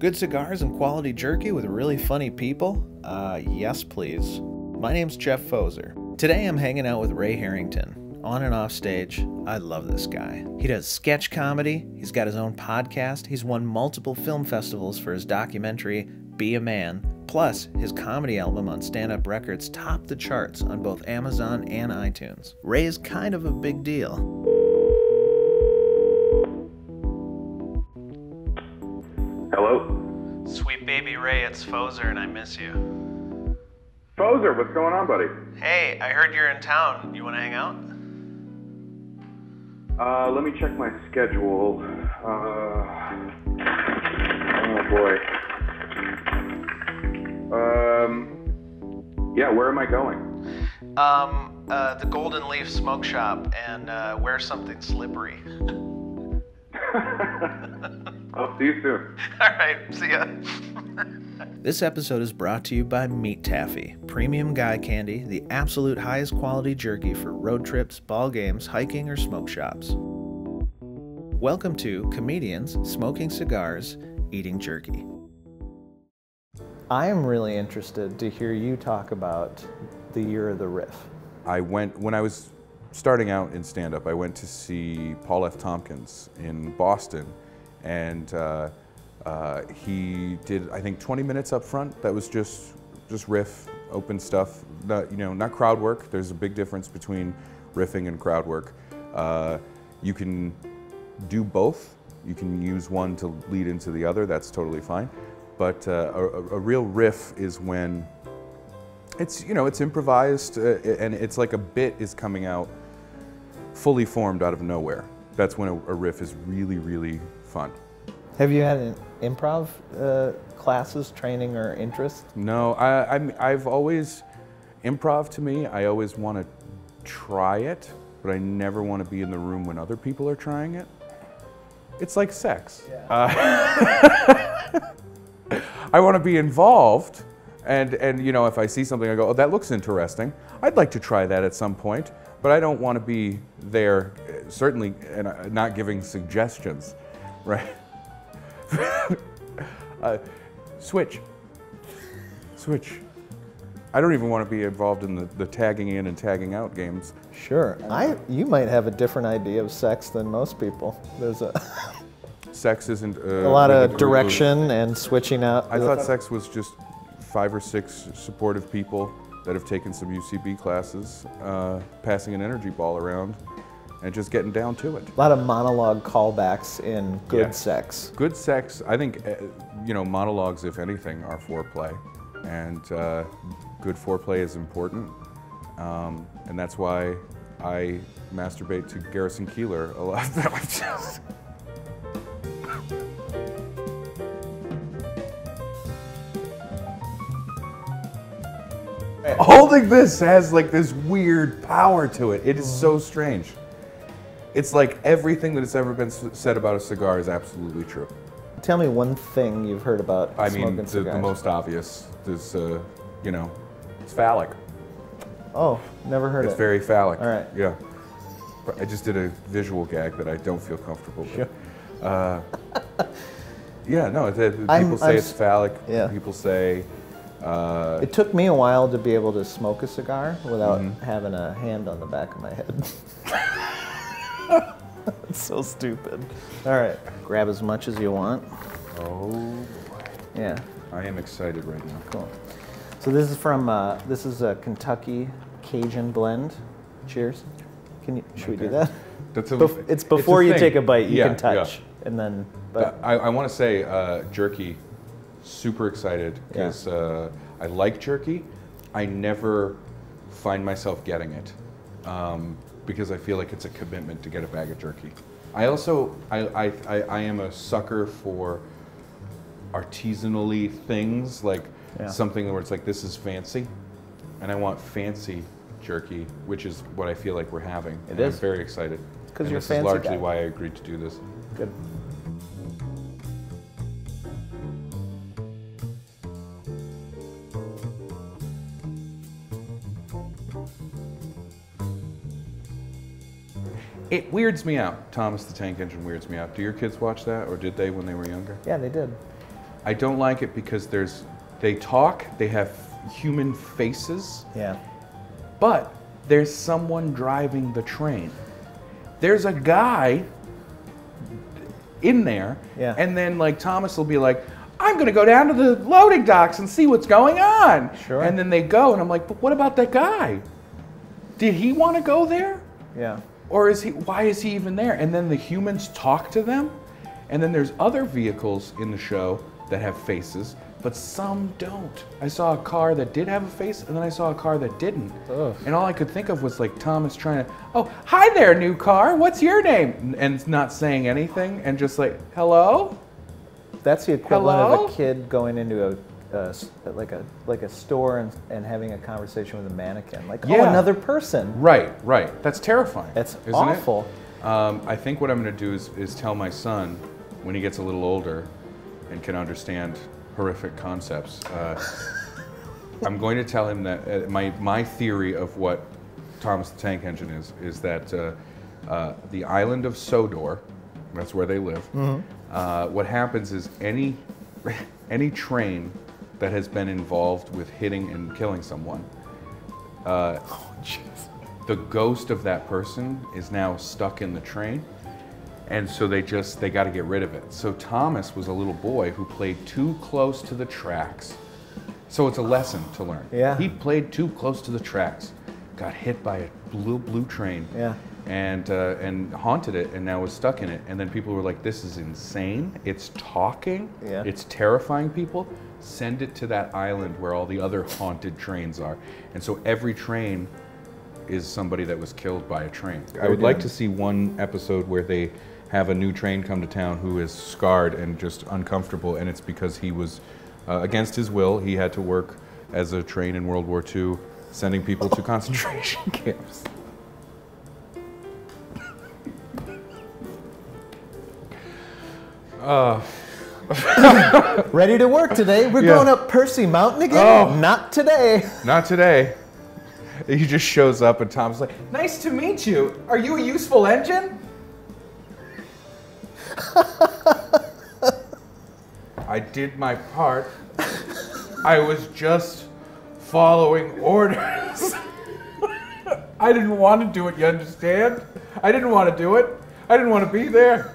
Good cigars and quality jerky with really funny people? Yes please. My name's Jeff Foser. Today I'm hanging out with Ray Harrington. On and off stage, I love this guy. He does sketch comedy, he's got his own podcast, he's won multiple film festivals for his documentary, Be a Man, plus his comedy album on Stand Up Records topped the charts on both Amazon and iTunes. Ray is kind of a big deal. Hello? Sweet baby Ray, it's Foser and I miss you. Foser, what's going on, buddy? Hey, I heard you're in town. You want to hang out? Let me check my schedule. Oh boy. Yeah, where am I going? The Golden Leaf Smoke Shop and wear something slippery. I'll see you soon. All right, see ya. This episode is brought to you by Meat Taffy, premium guy candy, the absolute highest quality jerky for road trips, ball games, hiking, or smoke shops. Welcome to Comedians Smoking Cigars, Eating Jerky. I am really interested to hear you talk about the year of the RIFF. When I was starting out in stand-up, I went to see Paul F. Tompkins in Boston, and he did, I think, 20 minutes up front. That was just riff, open stuff, not crowd work. There's a big difference between riffing and crowd work. You can do both. You can use one to lead into the other. That's totally fine. But a real riff is when it's improvised and it's like a bit is coming out fully formed out of nowhere. That's when a riff is really, really fun. Have you had an improv classes, training, or interest? No, I've always, improv to me, I always want to try it, but I never want to be in the room when other people are trying it. It's like sex. Yeah. I want to be involved, and if I see something, I go, oh, that looks interesting. I'd like to try that at some point, but I don't want to be there, certainly, and not giving suggestions, right? Switch. I don't even want to be involved in the tagging in and tagging out games. Sure. You might have a different idea of sex than most people. There's a sex isn't a lot of direction and switching out. I thought sex was just 5 or 6 supportive people that have taken some UCB classes, passing an energy ball around and just getting down to it. A lot of monologue callbacks in good sex. Good sex, I think, monologues, if anything, are foreplay. And good foreplay is important. And that's why I masturbate to Garrison Keillor a lot. Holding this has like this weird power to it. It is so strange. It's like everything that has ever been said about a cigar is absolutely true. Tell me one thing you've heard about smoking cigars. The most obvious is, it's phallic. Oh, never heard it. It's very phallic. All right. Yeah. I just did a visual gag that I don't feel comfortable with. Sure. Yeah, no, people say it's phallic. Yeah. People say... it took me a while to be able to smoke a cigar without having a hand on the back of my head. It's so stupid. All right, grab as much as you want. Oh boy. Yeah. I am excited right now. Cool. So this is from this is a Kentucky Cajun blend. Cheers. Should we do that? It's before you take a bite. You can touch, and then. But I want to say jerky. Super excited because I like jerky. I never find myself getting it because I feel like it's a commitment to get a bag of jerky. I also I am a sucker for artisanally things, like something where it's like, this is fancy, and I want fancy jerky, which is what I feel like we're having. I'm very excited. Because you're a fancy guy. This is largely guy. why I agreed to do this. Good. It weirds me out. Thomas the Tank Engine weirds me out. Do your kids watch that, or did they when they were younger? Yeah, they did. I don't like it because they talk, they have human faces, Yeah. but there's someone driving the train. There's a guy in there, Yeah. and then like Thomas will be like, I'm gonna go down to the loading docks and see what's going on. Sure. And then they go, and I'm like, but what about that guy? Did he want to go there? Yeah. Or why is he even there? And then the humans talk to them, and then there's other vehicles in the show that have faces, but some don't. I saw a car that did have a face, and then I saw a car that didn't. Ugh. And all I could think of was like Thomas trying to, oh, hi there, new car, what's your name? And not saying anything, and just like, hello? That's the equivalent Hello? of a kid going into like a store and having a conversation with a mannequin. Like, oh, Yeah. another person. Right. That's terrifying. That's isn't awful. It? I think what I'm going to do is tell my son when he gets a little older and can understand horrific concepts. I'm going to tell him that my theory of what Thomas the Tank Engine is that the island of Sodor, that's where they live. What happens is any train that has been involved with hitting and killing someone, the ghost of that person is now stuck in the train, and so they got to get rid of it. So Thomas was a little boy who played too close to the tracks. So it's a lesson to learn. Yeah. He played too close to the tracks, got hit by a blue train. Yeah. And haunted it, and now was stuck in it. And then people were like, this is insane. It's talking. Yeah. It's terrifying people. Send it to that island where all the other haunted trains are. And so every train is somebody that was killed by a train. I would like to see one episode where they have a new train come to town who is scarred and just uncomfortable, and it's because he was, against his will, he had to work as a train in World War II, sending people to concentration camps. Ready to work today? We're Yeah. going up Percy Mountain again? Oh. Not today. Not today. He just shows up and Tom's like, nice to meet you. Are you a useful engine? I did my part. I was just following orders. I didn't want to do it, you understand? I didn't want to do it. I didn't want to be there.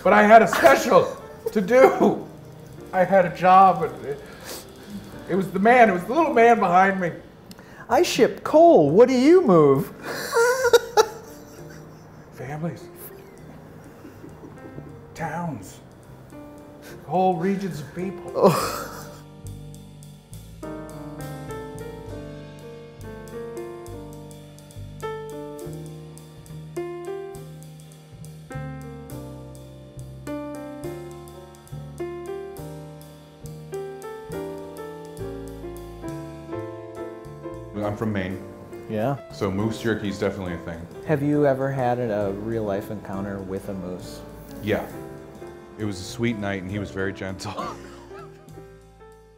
But I had a special to do. I had a job. And it was the little man behind me. I ship coal. What do you move? Families. Towns. Whole regions of people. I'm from Maine, Yeah. so moose jerky is definitely a thing. Have you ever had a real life encounter with a moose? Yeah. It was a sweet night and he was very gentle.